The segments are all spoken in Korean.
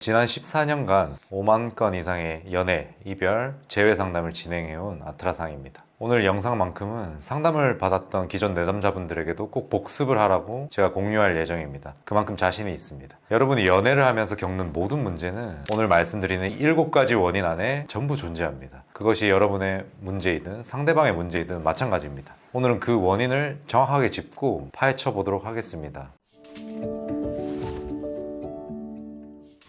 지난 14년간 5만 건 이상의 연애, 이별, 재회 상담을 진행해온 아트라상입니다. 오늘 영상만큼은 상담을 받았던 기존 내담자분들에게도 꼭 복습을 하라고 제가 공유할 예정입니다. 그만큼 자신이 있습니다. 여러분이 연애를 하면서 겪는 모든 문제는 오늘 말씀드리는 7가지 원인 안에 전부 존재합니다. 그것이 여러분의 문제이든 상대방의 문제이든 마찬가지입니다. 오늘은 그 원인을 정확하게 짚고 파헤쳐 보도록 하겠습니다.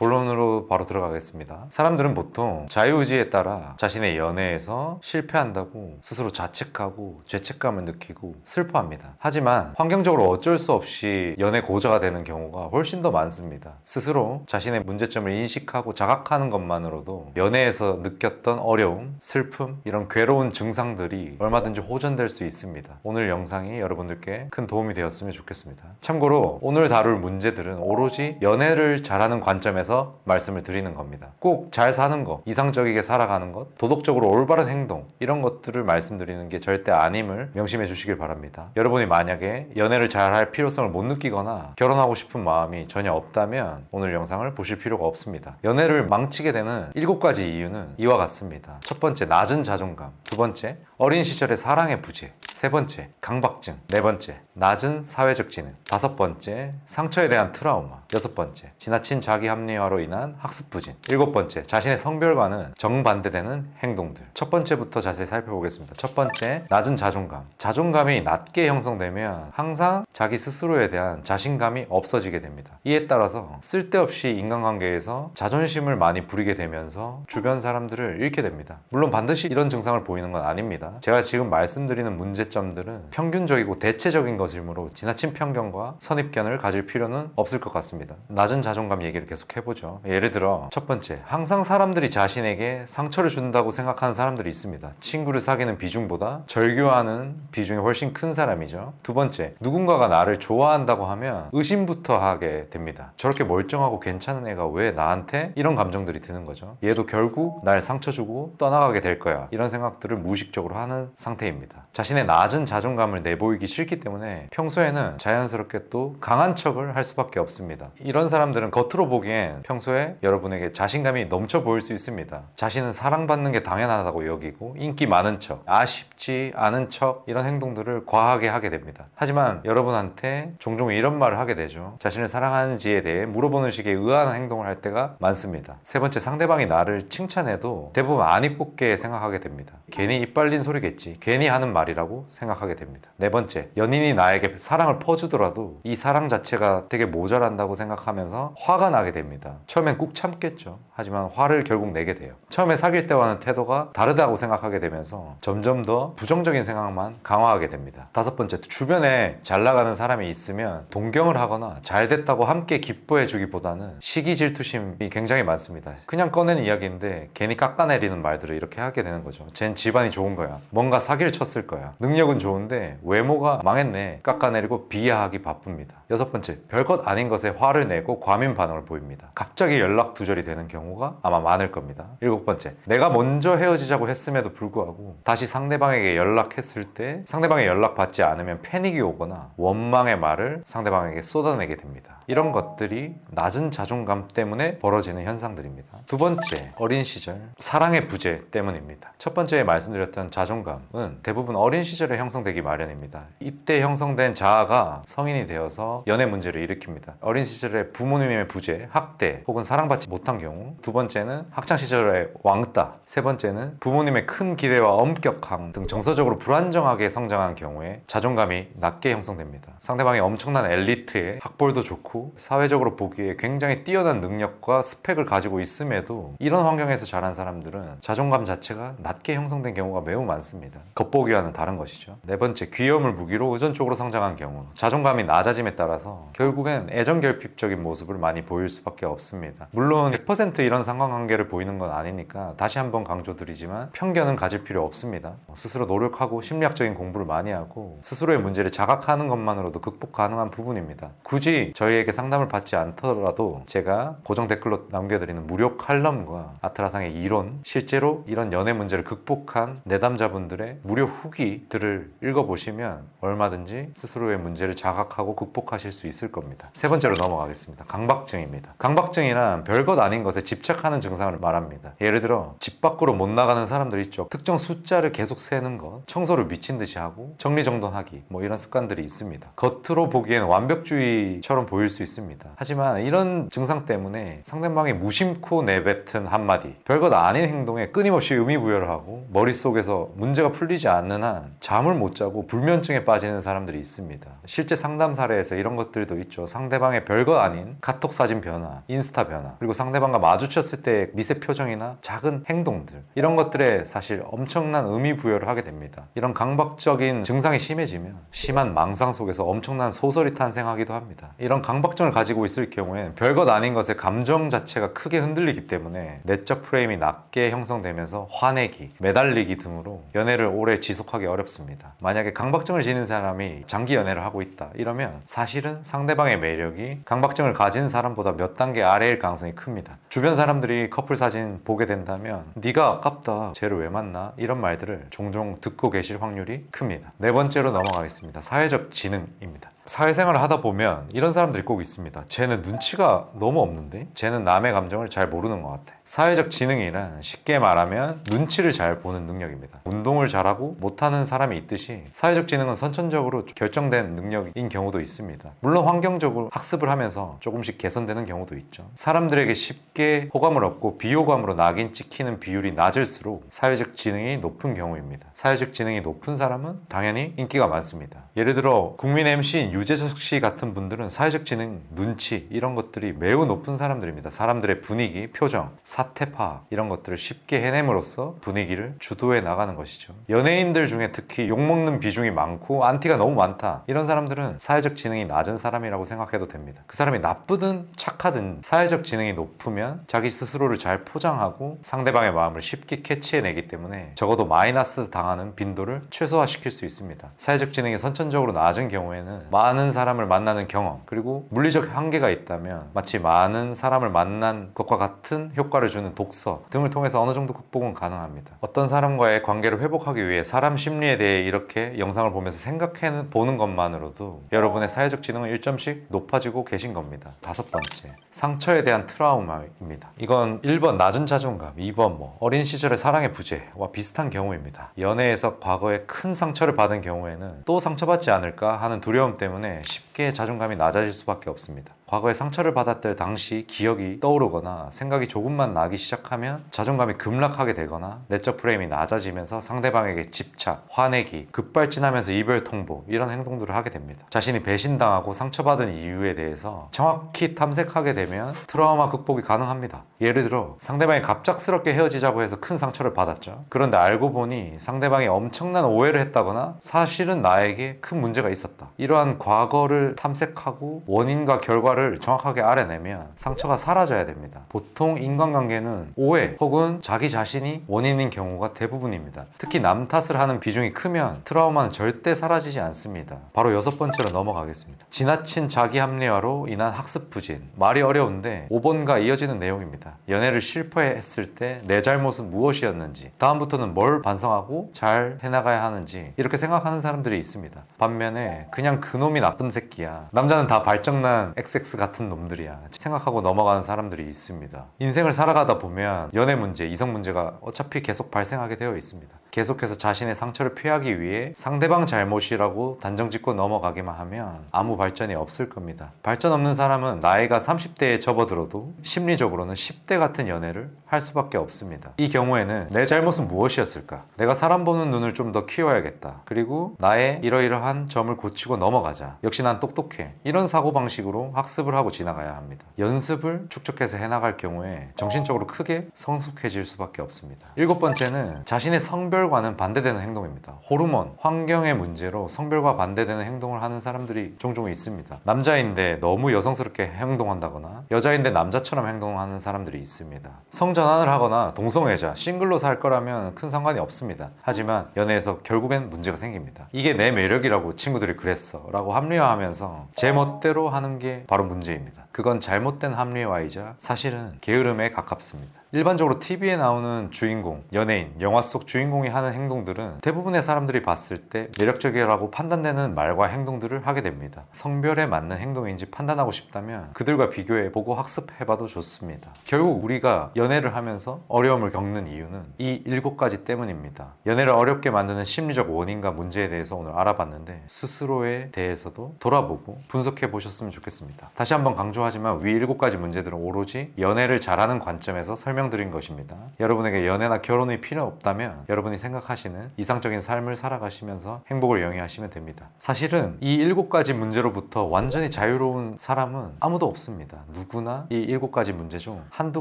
본론으로 바로 들어가겠습니다. 사람들은 보통 자유의지에 따라 자신의 연애에서 실패한다고 스스로 자책하고 죄책감을 느끼고 슬퍼합니다. 하지만 환경적으로 어쩔 수 없이 연애 고자가 되는 경우가 훨씬 더 많습니다. 스스로 자신의 문제점을 인식하고 자각하는 것만으로도 연애에서 느꼈던 어려움, 슬픔, 이런 괴로운 증상들이 얼마든지 호전될 수 있습니다. 오늘 영상이 여러분들께 큰 도움이 되었으면 좋겠습니다. 참고로 오늘 다룰 문제들은 오로지 연애를 잘하는 관점에서 말씀을 드리는 겁니다. 꼭 잘 사는 것, 이상적이게 살아가는 것, 도덕적으로 올바른 행동, 이런 것들을 말씀드리는 게 절대 아님을 명심해 주시길 바랍니다. 여러분이 만약에 연애를 잘할 필요성을 못 느끼거나 결혼하고 싶은 마음이 전혀 없다면 오늘 영상을 보실 필요가 없습니다. 연애를 망치게 되는 7가지 이유는 이와 같습니다. 첫 번째, 낮은 자존감. 두 번째, 어린 시절의 사랑의 부재. 세 번째, 강박증. 네 번째, 낮은 사회적 지능. 다섯 번째, 상처에 대한 트라우마. 여섯 번째, 지나친 자기 합리화로 인한 학습 부진. 일곱 번째, 자신의 성별과는 정반대되는 행동들. 첫 번째부터 자세히 살펴보겠습니다. 첫 번째, 낮은 자존감. 자존감이 낮게 형성되면 항상 자기 스스로에 대한 자신감이 없어지게 됩니다. 이에 따라서 쓸데없이 인간관계에서 자존심을 많이 부리게 되면서 주변 사람들을 잃게 됩니다. 물론 반드시 이런 증상을 보이는 건 아닙니다. 제가 지금 말씀드리는 문제점들은 평균적이고 대체적인 것이므로 지나친 편견과 선입견을 가질 필요는 없을 것 같습니다. 낮은 자존감 얘기를 계속 해보죠. 예를 들어 첫 번째, 항상 사람들이 자신에게 상처를 준다고 생각하는 사람들이 있습니다. 친구를 사귀는 비중보다 절교하는 비중이 훨씬 큰 사람이죠. 두 번째, 누군가가 나를 좋아한다고 하면 의심부터 하게 됩니다. 저렇게 멀쩡하고 괜찮은 애가 왜 나한테 이런 감정들이 드는 거죠. 얘도 결국 날 상처 주고 떠나가게 될 거야, 이런 생각들을 무의식적으로 하는 상태입니다. 자신의 낮은 자존감을 내보이기 싫기 때문에 평소에는 자연스럽게 또 강한 척을 할 수밖에 없습니다. 이런 사람들은 겉으로 보기엔 평소에 여러분에게 자신감이 넘쳐 보일 수 있습니다. 자신은 사랑받는 게 당연하다고 여기고 인기 많은 척, 아쉽지 않은 척, 이런 행동들을 과하게 하게 됩니다. 하지만 여러분한테 종종 이런 말을 하게 되죠. 자신을 사랑하는지에 대해 물어보는 식의 의아한 행동을 할 때가 많습니다. 세 번째, 상대방이 나를 칭찬해도 대부분 안 이쁘게 생각하게 됩니다. 괜히 입 벌린 소리겠지, 괜히 하는 말이라고 생각하게 됩니다. 네 번째, 연인이 나에게 사랑을 퍼주더라도 이 사랑 자체가 되게 모자란다고 생각하면서 화가 나게 됩니다. 처음엔 꾹 참겠죠. 하지만 화를 결국 내게 돼요. 처음에 사귈 때와는 태도가 다르다고 생각하게 되면서 점점 더 부정적인 생각만 강화하게 됩니다. 다섯 번째, 주변에 잘 나가는 사람이 있으면 동경을 하거나 잘 됐다고 함께 기뻐해 주기보다는 시기 질투심이 굉장히 많습니다. 그냥 꺼내는 이야기인데 괜히 깎아내리는 말들을 이렇게 하게 되는 거죠. 쟨 집안이 좋은 거야, 뭔가 사기를 쳤을 거야, 능력은 좋은데 외모가 망했네, 깎아내리고 비하하기 바쁩니다. 여섯 번째, 별것 아닌 것에 화를 내고 과민 반응을 보입니다. 갑자기 연락 두절이 되는 경우가 아마 많을 겁니다. 일곱 번째, 내가 먼저 헤어지자고 했음에도 불구하고 다시 상대방에게 연락했을 때 상대방의 연락 받지 않으면 패닉이 오거나 원망의 말을 상대방에게 쏟아내게 됩니다. 이런 것들이 낮은 자존감 때문에 벌어지는 현상들입니다. 두 번째, 어린 시절 사랑의 부재 때문입니다. 첫 번째 말씀드렸던 자존감은 대부분 어린 시절에 형성되기 마련입니다. 이때 형성된 자아가 성인이 되어서 연애 문제를 일으킵니다. 어린 시절에 부모님의 부재, 학대 혹은 사랑받지 못한 경우, 두 번째는 학창시절의 왕따, 세 번째는 부모님의 큰 기대와 엄격함 등 정서적으로 불안정하게 성장한 경우에 자존감이 낮게 형성됩니다. 상대방이 엄청난 엘리트에 학벌도 좋고 사회적으로 보기에 굉장히 뛰어난 능력과 스펙을 가지고 있음에도 이런 환경에서 자란 사람들은 자존감 자체가 낮게 형성된 경우가 매우 많습니다. 겉보기와는 다른 것이죠. 네 번째, 귀여움을 무기로 의존적으로 성장한 경우, 자존감이 낮아짐에 따라서 결국엔 애정결핍적인 모습을 많이 보일 수밖에 없습니다. 물론 100% 이런 상관관계를 보이는 건 아니니까 다시 한번 강조드리지만 편견은 가질 필요 없습니다. 스스로 노력하고 심리학적인 공부를 많이 하고 스스로의 문제를 자각하는 것만으로도 극복 가능한 부분입니다. 굳이 저희에게 상담을 받지 않더라도 제가 고정 댓글로 남겨드리는 무료 칼럼과 아트라상의 이론, 실제로 이런 연애 문제를 극복한 내담자분들의 무료 후기들을 글을 읽어보시면 얼마든지 스스로의 문제를 자각하고 극복하실 수 있을 겁니다. 세 번째로 넘어가겠습니다. 강박증입니다. 강박증이란 별것 아닌 것에 집착하는 증상을 말합니다. 예를 들어 집 밖으로 못 나가는 사람들 있죠. 특정 숫자를 계속 세는 것, 청소를 미친 듯이 하고 정리정돈하기, 이런 습관들이 있습니다. 겉으로 보기에는 완벽주의처럼 보일 수 있습니다. 하지만 이런 증상 때문에 상대방이 무심코 내뱉은 한마디, 별것 아닌 행동에 끊임없이 의미부여를 하고 머릿속에서 문제가 풀리지 않는 한 잠을 못 자고 불면증에 빠지는 사람들이 있습니다. 실제 상담 사례에서 이런 것들도 있죠. 상대방의 별것 아닌 카톡 사진 변화, 인스타 변화, 그리고 상대방과 마주쳤을 때 미세 표정이나 작은 행동들, 이런 것들에 사실 엄청난 의미 부여를 하게 됩니다. 이런 강박적인 증상이 심해지면 심한 망상 속에서 엄청난 소설이 탄생하기도 합니다. 이런 강박증을 가지고 있을 경우에는 별것 아닌 것에 감정 자체가 크게 흔들리기 때문에 내적 프레임이 낮게 형성되면서 화내기, 매달리기 등으로 연애를 오래 지속하기 어렵습니다. 만약에 강박증을 지닌 사람이 장기 연애를 하고 있다 이러면 사실은 상대방의 매력이 강박증을 가진 사람보다 몇 단계 아래일 가능성이 큽니다. 주변 사람들이 커플 사진 보게 된다면 네가 아깝다, 쟤를 왜 만나? 이런 말들을 종종 듣고 계실 확률이 큽니다. 네 번째로 넘어가겠습니다. 사회적 지능입니다. 사회생활을 하다 보면 이런 사람들이 꼭 있습니다. 쟤는 눈치가 너무 없는데? 쟤는 남의 감정을 잘 모르는 것 같아. 사회적 지능이란 쉽게 말하면 눈치를 잘 보는 능력입니다. 운동을 잘하고 못하는 사람이 있듯이 사회적 지능은 선천적으로 결정된 능력인 경우도 있습니다. 물론 환경적으로 학습을 하면서 조금씩 개선되는 경우도 있죠. 사람들에게 쉽게 호감을 얻고 비호감으로 낙인 찍히는 비율이 낮을수록 사회적 지능이 높은 경우입니다. 사회적 지능이 높은 사람은 당연히 인기가 많습니다. 예를 들어 국민 MC인 유재석 씨 같은 분들은 사회적 지능, 눈치 이런 것들이 매우 높은 사람들입니다. 사람들의 분위기, 표정, 사태 파악 이런 것들을 쉽게 해냄으로써 분위기를 주도해 나가는 것이죠. 연예인들 중에 특히 욕먹는 비중이 많고 안티가 너무 많다 이런 사람들은 사회적 지능이 낮은 사람이라고 생각해도 됩니다. 그 사람이 나쁘든 착하든 사회적 지능이 높으면 자기 스스로를 잘 포장하고 상대방의 마음을 쉽게 캐치해내기 때문에 적어도 마이너스 당하는 빈도를 최소화시킬 수 있습니다. 사회적 지능이 선천적으로 낮은 경우에는 많은 사람을 만나는 경험 그리고 물리적 한계가 있다면 마치 많은 사람을 만난 것과 같은 효과를 주는 독서 등을 통해서 어느 정도 극복은 가능합니다. 어떤 사람과의 관계를 회복하기 위해 사람 심리에 대해 이렇게 영상을 보면서 생각해 보는 것만으로도 여러분의 사회적 지능은 1점씩 높아지고 계신 겁니다. 다섯 번째, 상처에 대한 트라우마입니다. 이건 1번 낮은 자존감, 2번 어린 시절의 사랑의 부재와 비슷한 경우입니다. 연애에서 과거에 큰 상처를 받은 경우에는 또 상처받지 않을까 하는 두려움 때문에 쉽게 자존감이 낮아질 수밖에 없습니다. 과거에 상처를 받았을 당시 기억이 떠오르거나 생각이 조금만 나기 시작하면 자존감이 급락하게 되거나 내적 프레임이 낮아지면서 상대방에게 집착, 화내기, 급발진하면서 이별 통보 이런 행동들을 하게 됩니다. 자신이 배신당하고 상처받은 이유에 대해서 정확히 탐색하게 되면 트라우마 극복이 가능합니다. 예를 들어 상대방이 갑작스럽게 헤어지자고 해서 큰 상처를 받았죠. 그런데 알고 보니 상대방이 엄청난 오해를 했다거나 사실은 나에게 큰 문제가 있었다. 이러한 과거를 탐색하고 원인과 결과를 정확하게 알아내면 상처가 사라져야 됩니다. 보통 인간관계는 오해 혹은 자기 자신이 원인인 경우가 대부분입니다. 특히 남 탓을 하는 비중이 크면 트라우마는 절대 사라지지 않습니다. 바로 여섯 번째로 넘어가겠습니다. 지나친 자기 합리화로 인한 학습 부진. 말이 어려운데 5번과 이어지는 내용입니다. 연애를 실패했을 때 내 잘못은 무엇이었는지, 다음부터는 뭘 반성하고 잘 해나가야 하는지 이렇게 생각하는 사람들이 있습니다. 반면에 그냥 그놈이 나쁜 새끼야, 남자는 다 발정난 XX 같은 놈들이야 생각하고 넘어가는 사람들이 있습니다. 인생을 살아가다 보면 연애 문제, 이성 문제가 어차피 계속 발생하게 되어 있습니다. 계속해서 자신의 상처를 피하기 위해 상대방 잘못이라고 단정짓고 넘어가기만 하면 아무 발전이 없을 겁니다. 발전 없는 사람은 나이가 30대에 접어들어도 심리적으로는 10대 같은 연애를 할 수밖에 없습니다. 이 경우에는 내 잘못은 무엇이었을까? 내가 사람 보는 눈을 좀 더 키워야겠다. 그리고 나의 이러이러한 점을 고치고 넘어가자. 역시 난 똑똑해. 이런 사고방식으로 학습을 하고 지나가야 합니다. 연습을 축적해서 해나갈 경우에 정신적으로 크게 성숙해질 수밖에 없습니다. 일곱 번째는 자신의 성별과는 반대되는 행동입니다. 호르몬, 환경의 문제로 성별과 반대되는 행동을 하는 사람들이 종종 있습니다. 남자인데 너무 여성스럽게 행동한다거나 여자인데 남자처럼 행동하는 사람들이 있습니다. 성전환을 하거나 동성애자, 싱글로 살 거라면 큰 상관이 없습니다. 하지만 연애에서 결국엔 문제가 생깁니다. 이게 내 매력이라고 친구들이 그랬어 라고 합리화하면서 제 멋대로 하는 게 바로 문제입니다. 그건 잘못된 합리화이자 사실은 게으름에 가깝습니다. 일반적으로 TV에 나오는 주인공, 연예인, 영화 속 주인공이 하는 행동들은 대부분의 사람들이 봤을 때 매력적이라고 판단되는 말과 행동들을 하게 됩니다. 성별에 맞는 행동인지 판단하고 싶다면 그들과 비교해보고 학습해봐도 좋습니다. 결국 우리가 연애를 하면서 어려움을 겪는 이유는 이 7가지 때문입니다. 연애를 어렵게 만드는 심리적 원인과 문제에 대해서 오늘 알아봤는데 스스로에 대해서도 돌아보고 분석해 보셨으면 좋겠습니다. 다시 한번 강조하지만 위 7가지 문제들은 오로지 연애를 잘하는 관점에서 설명드린 것입니다. 여러분에게 연애나 결혼이 필요 없다면 여러분이 생각하시는 이상적인 삶을 살아가시면서 행복을 영위하시면 됩니다. 사실은 이 7가지 문제로부터 완전히 자유로운 사람은 아무도 없습니다. 누구나 이 7가지 문제 중 한두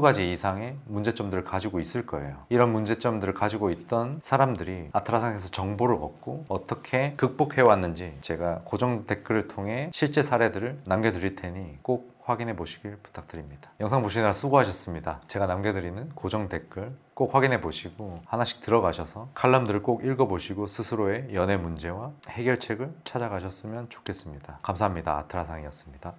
가지 이상의 문제점들을 가지고 있을 거예요. 이런 문제점들을 가지고 있던 사람들이 아트라상에서 정보를 얻고 어떻게 극복해왔는지 제가 고정 댓글을 통해 실제 사례들을 남겨드릴 테니 꼭 확인해 보시길 부탁드립니다. 영상 보시느라 수고하셨습니다. 제가 남겨드리는 고정 댓글 꼭 확인해 보시고 하나씩 들어가셔서 칼럼들을 꼭 읽어보시고 스스로의 연애 문제와 해결책을 찾아가셨으면 좋겠습니다. 감사합니다. 아트라상이었습니다.